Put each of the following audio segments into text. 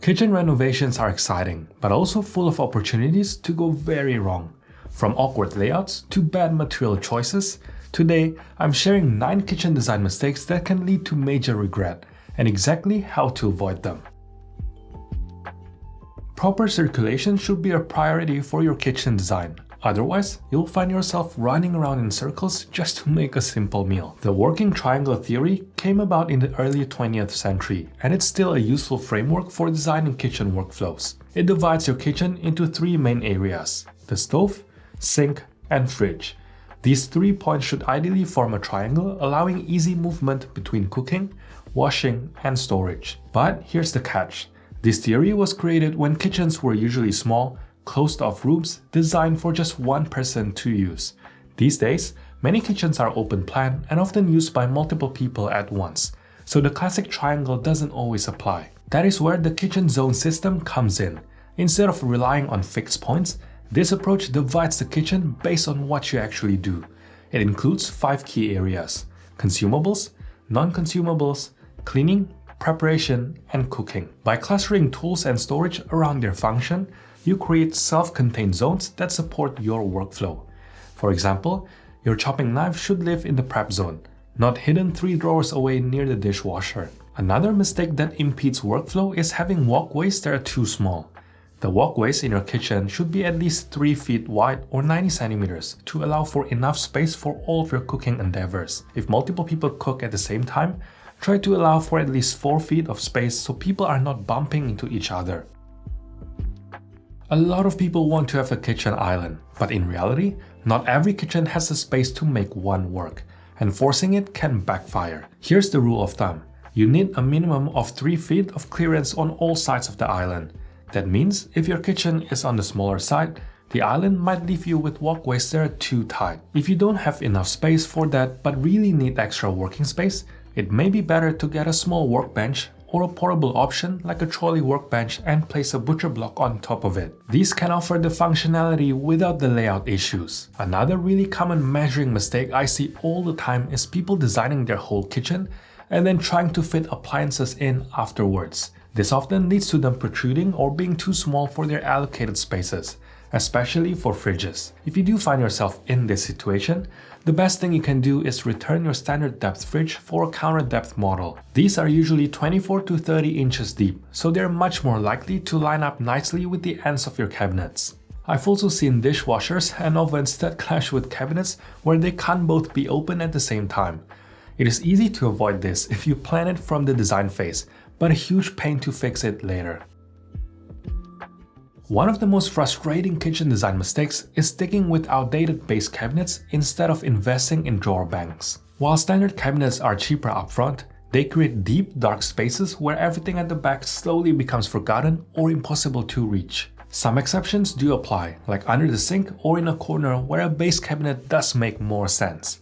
Kitchen renovations are exciting, but also full of opportunities to go very wrong. From awkward layouts to bad material choices, today I'm sharing 9 kitchen design mistakes that can lead to major regret and exactly how to avoid them. Proper circulation should be a priority for your kitchen design. Otherwise, you'll find yourself running around in circles just to make a simple meal. The working triangle theory came about in the early 20th century, and it's still a useful framework for designing kitchen workflows. It divides your kitchen into 3 main areas: the stove, sink, and fridge. These 3 points should ideally form a triangle, allowing easy movement between cooking, washing, and storage. But here's the catch. This theory was created when kitchens were usually small, closed-off rooms designed for just one person to use. These days, many kitchens are open-plan and often used by multiple people at once, so the classic triangle doesn't always apply. That is where the kitchen zone system comes in. Instead of relying on fixed points, this approach divides the kitchen based on what you actually do. It includes 5 key areas: consumables, non-consumables, cleaning, preparation, and cooking. By clustering tools and storage around their function, you create self-contained zones that support your workflow. For example, your chopping knife should live in the prep zone, not hidden 3 drawers away near the dishwasher. Another mistake that impedes workflow is having walkways that are too small. The walkways in your kitchen should be at least 3 feet wide or 90 centimeters to allow for enough space for all of your cooking endeavors. If multiple people cook at the same time, try to allow for at least 4 feet of space so people are not bumping into each other. A lot of people want to have a kitchen island, but in reality, not every kitchen has the space to make one work, and forcing it can backfire. Here's the rule of thumb. You need a minimum of 3 feet of clearance on all sides of the island. That means if your kitchen is on the smaller side, the island might leave you with walkways that are too tight. If you don't have enough space for that but really need extra working space, it may be better to get a small workbench or a portable option like a trolley workbench and place a butcher block on top of it. These can offer the functionality without the layout issues. Another really common measuring mistake I see all the time is people designing their whole kitchen and then trying to fit appliances in afterwards. This often leads to them protruding or being too small for their allocated spaces, especially for fridges. If you do find yourself in this situation, the best thing you can do is return your standard depth fridge for a counter depth model. These are usually 24 to 30 inches deep, so they're much more likely to line up nicely with the ends of your cabinets. I've also seen dishwashers and ovens that clash with cabinets where they can't both be open at the same time. It is easy to avoid this if you plan it from the design phase, but a huge pain to fix it later. One of the most frustrating kitchen design mistakes is sticking with outdated base cabinets instead of investing in drawer banks. While standard cabinets are cheaper upfront, they create deep, dark spaces where everything at the back slowly becomes forgotten or impossible to reach. Some exceptions do apply, like under the sink or in a corner where a base cabinet does make more sense.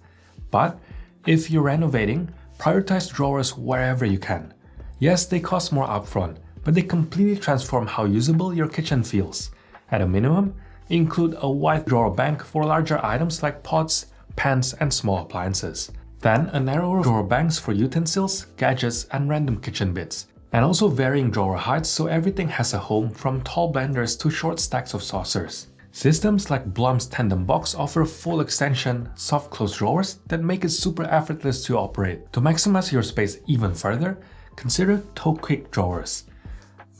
But if you're renovating, prioritize drawers wherever you can. Yes, they cost more upfront, but they completely transform how usable your kitchen feels. At a minimum, include a wide drawer bank for larger items like pots, pans, and small appliances. Then a narrower drawer banks for utensils, gadgets, and random kitchen bits. And also varying drawer heights so everything has a home, from tall blenders to short stacks of saucers. Systems like Blum's Tandem Box offer full extension, soft close drawers that make it super effortless to operate. To maximize your space even further, consider toe quick drawers.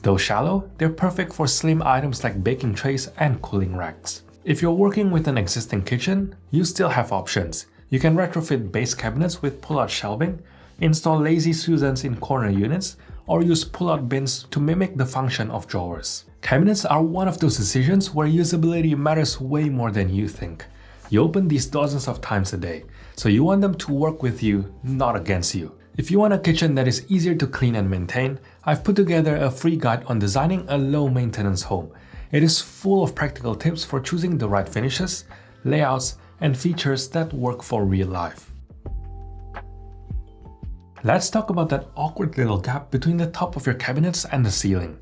Though shallow, they're perfect for slim items like baking trays and cooling racks. If you're working with an existing kitchen, you still have options. You can retrofit base cabinets with pull-out shelving, install lazy Susans in corner units, or use pull-out bins to mimic the function of drawers. Cabinets are one of those decisions where usability matters way more than you think. You open these dozens of times a day, so you want them to work with you, not against you. If you want a kitchen that is easier to clean and maintain, I've put together a free guide on designing a low-maintenance home. It is full of practical tips for choosing the right finishes, layouts, and features that work for real life. Let's talk about that awkward little gap between the top of your cabinets and the ceiling.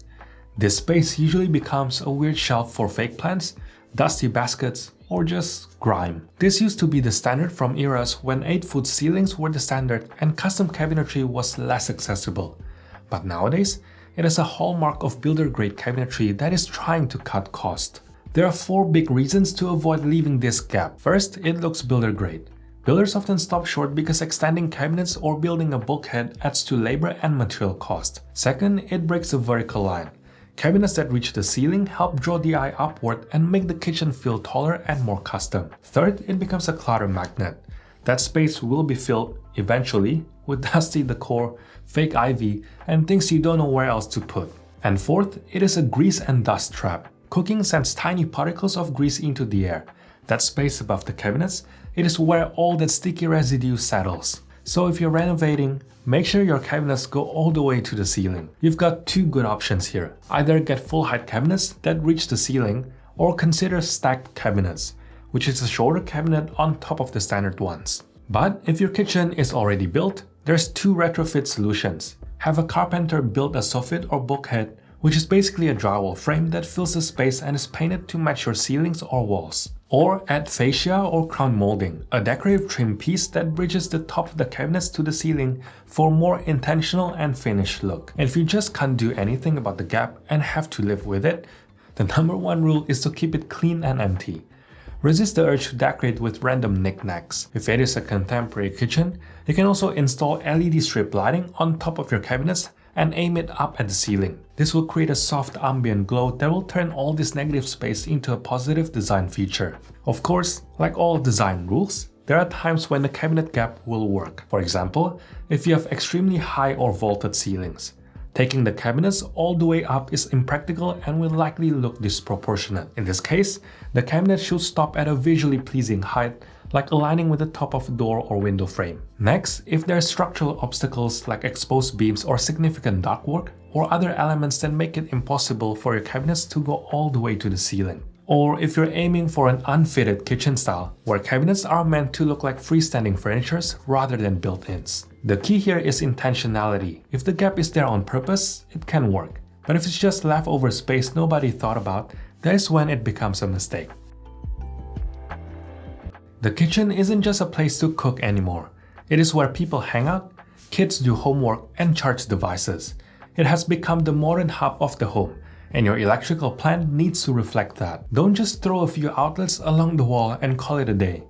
This space usually becomes a weird shelf for fake plants, dusty baskets, or just grime. This used to be the standard from eras when 8-foot ceilings were the standard and custom cabinetry was less accessible. But nowadays, It is a hallmark of builder-grade cabinetry that is trying to cut cost. There are 4 big reasons to avoid leaving this gap. First, it looks builder-grade. Builders often stop short because extending cabinets or building a bulkhead adds to labor and material cost. Second, it breaks the vertical line. Cabinets that reach the ceiling help draw the eye upward and make the kitchen feel taller and more custom. Third, it becomes a clutter magnet. That space will be filled, eventually, with dusty decor, fake ivy, and things you don't know where else to put. And fourth, it is a grease and dust trap. Cooking sends tiny particles of grease into the air. That space above the cabinets, it is where all that sticky residue settles. So if you're renovating, make sure your cabinets go all the way to the ceiling. You've got 2 good options here. Either get full height cabinets that reach the ceiling, or consider stacked cabinets, which is a shorter cabinet on top of the standard ones. But if your kitchen is already built, there's 2 retrofit solutions. Have a carpenter build a soffit or bulkhead, which is basically a drywall frame that fills the space and is painted to match your ceilings or walls. Or add fascia or crown molding, a decorative trim piece that bridges the top of the cabinets to the ceiling for a more intentional and finished look. And if you just can't do anything about the gap and have to live with it, the number 1 rule is to keep it clean and empty. Resist the urge to decorate with random knickknacks. If it is a contemporary kitchen, you can also install LED strip lighting on top of your cabinets and aim it up at the ceiling. This will create a soft ambient glow that will turn all this negative space into a positive design feature. Of course, like all design rules, there are times when the cabinet gap will work. For example, if you have extremely high or vaulted ceilings. Taking the cabinets all the way up is impractical and will likely look disproportionate. In this case, the cabinet should stop at a visually pleasing height, like aligning with the top of a door or window frame. Next, if there are structural obstacles like exposed beams or significant ductwork, or other elements that make it impossible for your cabinets to go all the way to the ceiling. Or if you're aiming for an unfitted kitchen style, where cabinets are meant to look like freestanding furnitures rather than built-ins. The key here is intentionality. If the gap is there on purpose, it can work. But if it's just leftover space nobody thought about, that is when it becomes a mistake. The kitchen isn't just a place to cook anymore. It is where people hang out, kids do homework, and charge devices. It has become the modern hub of the home, and your electrical plan needs to reflect that. Don't just throw a few outlets along the wall and call it a day.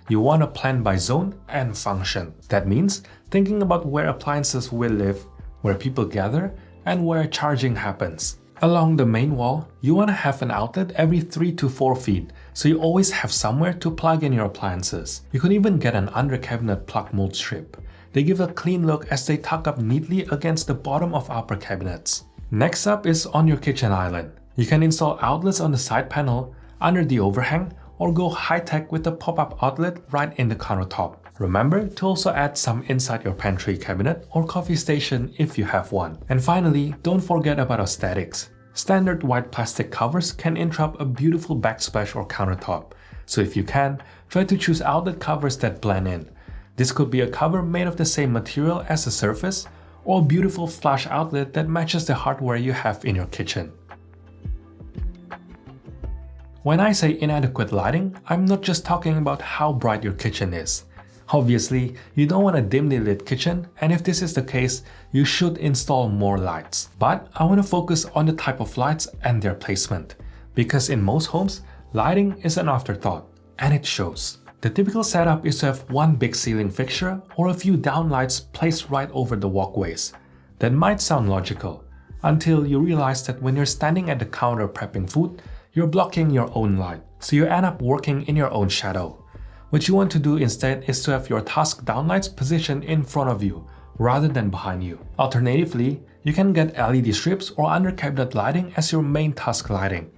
You want to plan by zone and function. That means thinking about where appliances will live, where people gather, and where charging happens. Along the main wall, you want to have an outlet every 3 to 4 feet, so you always have somewhere to plug in your appliances. You can even get an under cabinet plug mold strip. They give a clean look as they tuck up neatly against the bottom of upper cabinets. Next up is on your kitchen island. You can install outlets on the side panel, under the overhang, or go high-tech with a pop-up outlet right in the countertop. Remember to also add some inside your pantry cabinet or coffee station if you have one. And finally, don't forget about aesthetics. Standard white plastic covers can interrupt a beautiful backsplash or countertop. So if you can, try to choose outlet covers that blend in. This could be a cover made of the same material as the surface, or a beautiful flush outlet that matches the hardware you have in your kitchen. When I say inadequate lighting, I'm not just talking about how bright your kitchen is. Obviously, you don't want a dimly lit kitchen, and if this is the case, you should install more lights. But I want to focus on the type of lights and their placement, because in most homes, lighting is an afterthought, and it shows. The typical setup is to have one big ceiling fixture or a few downlights placed right over the walkways. That might sound logical, until you realize that when you're standing at the counter prepping food, you're blocking your own light, so you end up working in your own shadow. What you want to do instead is to have your task downlights positioned in front of you, rather than behind you. Alternatively, you can get LED strips or under cabinet lighting as your main task lighting.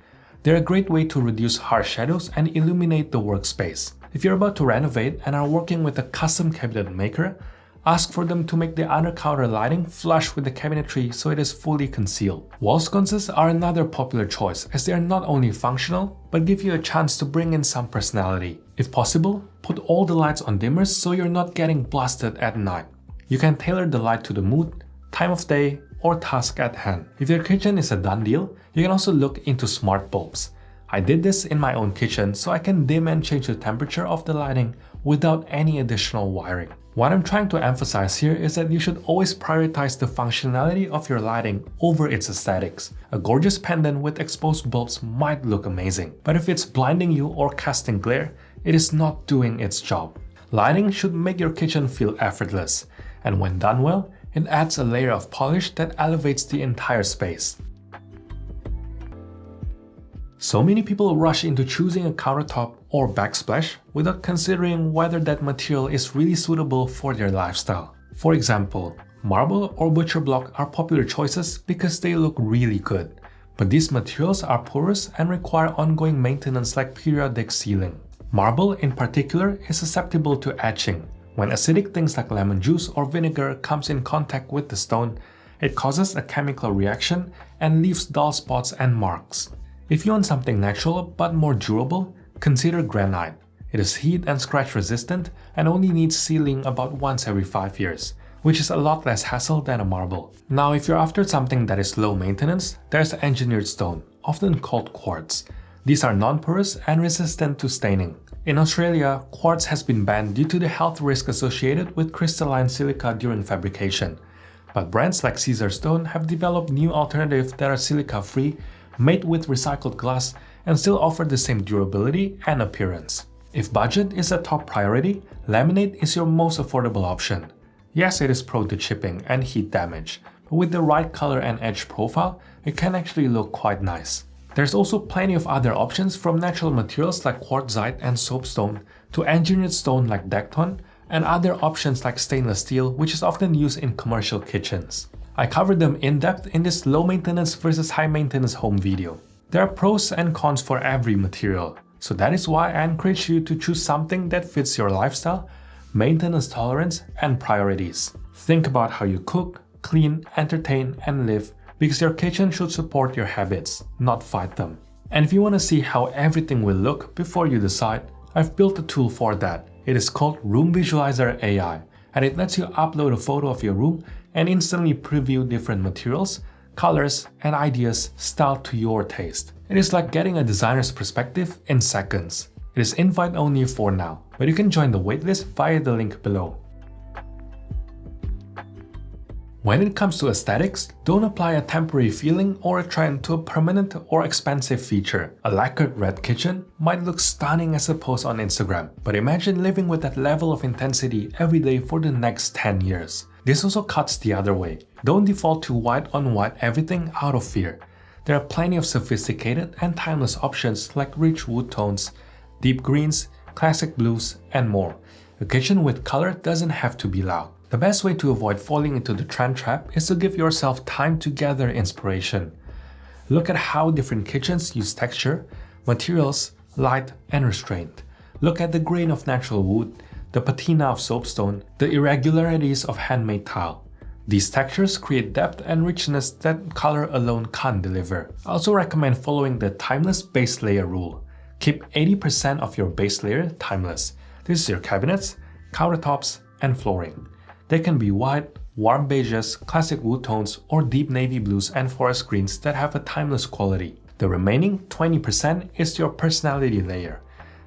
They're a great way to reduce harsh shadows and illuminate the workspace. If you're about to renovate and are working with a custom cabinet maker, ask for them to make the under-counter lighting flush with the cabinetry so it is fully concealed. Wall sconces are another popular choice as they are not only functional, but give you a chance to bring in some personality. If possible, put all the lights on dimmers so you're not getting blasted at night. You can tailor the light to the mood, time of day, or task at hand. If your kitchen is a done deal, you can also look into smart bulbs. I did this in my own kitchen so I can dim and change the temperature of the lighting without any additional wiring. What I'm trying to emphasize here is that you should always prioritize the functionality of your lighting over its aesthetics. A gorgeous pendant with exposed bulbs might look amazing, but if it's blinding you or casting glare, it is not doing its job. Lighting should make your kitchen feel effortless, and when done well, it adds a layer of polish that elevates the entire space. So many people rush into choosing a countertop or backsplash without considering whether that material is really suitable for their lifestyle. For example, marble or butcher block are popular choices because they look really good, but these materials are porous and require ongoing maintenance like periodic sealing. Marble in particular is susceptible to etching. When acidic things like lemon juice or vinegar comes in contact with the stone, it causes a chemical reaction and leaves dull spots and marks. If you want something natural but more durable, consider granite. It is heat and scratch resistant and only needs sealing about once every 5 years, which is a lot less hassle than a marble. Now, if you're after something that is low maintenance, there's engineered stone, often called quartz. These are non-porous and resistant to staining. In Australia, quartz has been banned due to the health risk associated with crystalline silica during fabrication. But brands like Caesarstone have developed new alternatives that are silica-free, made with recycled glass, and still offer the same durability and appearance. If budget is a top priority, laminate is your most affordable option. Yes, it is prone to chipping and heat damage, but with the right color and edge profile, it can actually look quite nice. There's also plenty of other options, from natural materials like quartzite and soapstone to engineered stone like Decton, and other options like stainless steel, which is often used in commercial kitchens. I covered them in depth in this low maintenance versus high maintenance home video. There are pros and cons for every material, so that is why I encourage you to choose something that fits your lifestyle, maintenance tolerance, and priorities. Think about how you cook, clean, entertain, and live, because your kitchen should support your habits, not fight them. And if you want to see how everything will look before you decide, I've built a tool for that. It is called Room Visualizer AI, and it lets you upload a photo of your room and instantly preview different materials, colors, and ideas styled to your taste. It is like getting a designer's perspective in seconds. It is invite only for now, but you can join the waitlist via the link below. When it comes to aesthetics, don't apply a temporary feeling or a trend to a permanent or expensive feature. A lacquered red kitchen might look stunning as a post on Instagram, but imagine living with that level of intensity every day for the next 10 years. This also cuts the other way. Don't default to white on white everything out of fear. There are plenty of sophisticated and timeless options like rich wood tones, deep greens, classic blues, and more. A kitchen with color doesn't have to be loud. The best way to avoid falling into the trend trap is to give yourself time to gather inspiration. Look at how different kitchens use texture, materials, light, and restraint. Look at the grain of natural wood, the patina of soapstone, the irregularities of handmade tile. These textures create depth and richness that color alone can't deliver. I also recommend following the timeless base layer rule. Keep 80% of your base layer timeless. This is your cabinets, countertops, and flooring. They can be white, warm beiges, classic wood tones, or deep navy blues and forest greens that have a timeless quality. The remaining 20% is your personality layer.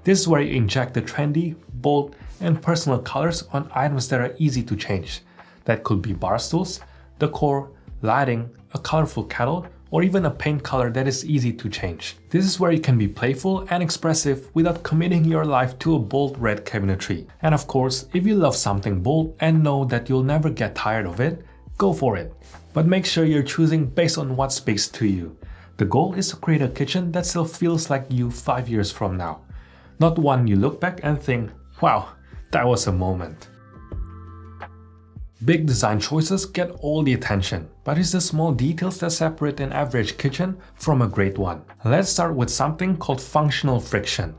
This is where you inject the trendy, bold, and personal colors on items that are easy to change. That could be bar stools, decor, lighting, a colorful kettle, or even a paint color that is easy to change. This is where you can be playful and expressive without committing your life to a bold red cabinetry. And of course, if you love something bold and know that you'll never get tired of it, go for it. But make sure you're choosing based on what speaks to you. The goal is to create a kitchen that still feels like you 5 years from now. Not one you look back and think, wow, that was a moment. Big design choices get all the attention, but it's the small details that separate an average kitchen from a great one. Let's start with something called functional friction.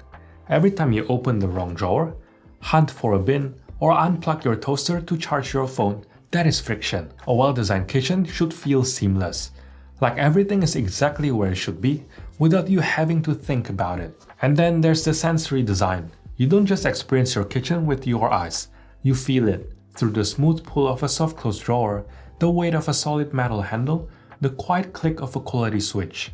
Every time you open the wrong drawer, hunt for a bin, or unplug your toaster to charge your phone, that is friction. A well-designed kitchen should feel seamless, like everything is exactly where it should be, without you having to think about it. And then there's the sensory design. You don't just experience your kitchen with your eyes, you feel it. Through the smooth pull of a soft close drawer, the weight of a solid metal handle, the quiet click of a quality switch.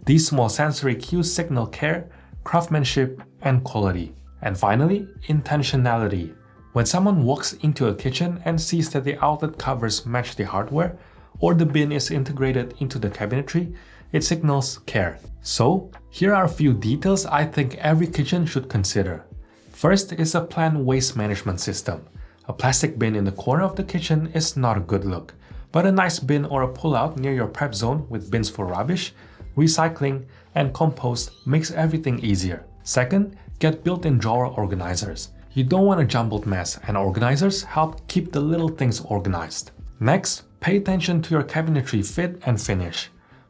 These small sensory cues signal care, craftsmanship, and quality. And finally, intentionality. When someone walks into a kitchen and sees that the outlet covers match the hardware, or the bin is integrated into the cabinetry, it signals care. So, here are a few details I think every kitchen should consider. First is a planned waste management system. A plastic bin in the corner of the kitchen is not a good look, but a nice bin or a pull-out near your prep zone with bins for rubbish, recycling, and compost makes everything easier. Second, get built-in drawer organizers. You don't want a jumbled mess, and organizers help keep the little things organized. Next, pay attention to your cabinetry fit and finish.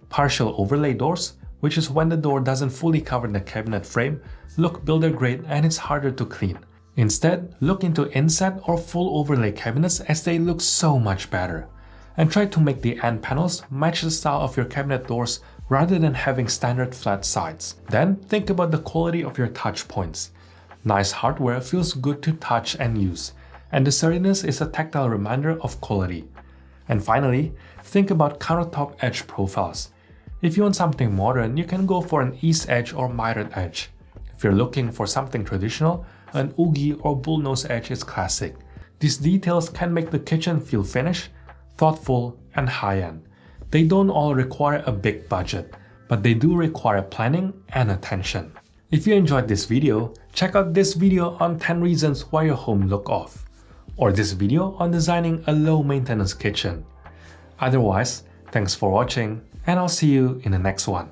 Partial overlay doors, which is when the door doesn't fully cover the cabinet frame, look builder grade and it's harder to clean. Instead, look into inset or full overlay cabinets as they look so much better. And try to make the end panels match the style of your cabinet doors rather than having standard flat sides. Then think about the quality of your touch points. Nice hardware feels good to touch and use, and the sturdiness is a tactile reminder of quality. And finally, think about countertop edge profiles. If you want something modern, you can go for an east edge or mitered edge. If you're looking for something traditional, an oogie or bullnose edge is classic. These details can make the kitchen feel finished, thoughtful, and high-end. They don't all require a big budget, but they do require planning and attention. If you enjoyed this video, check out this video on 10 reasons why your home look off, or this video on designing a low-maintenance kitchen. Otherwise, thanks for watching, and I'll see you in the next one.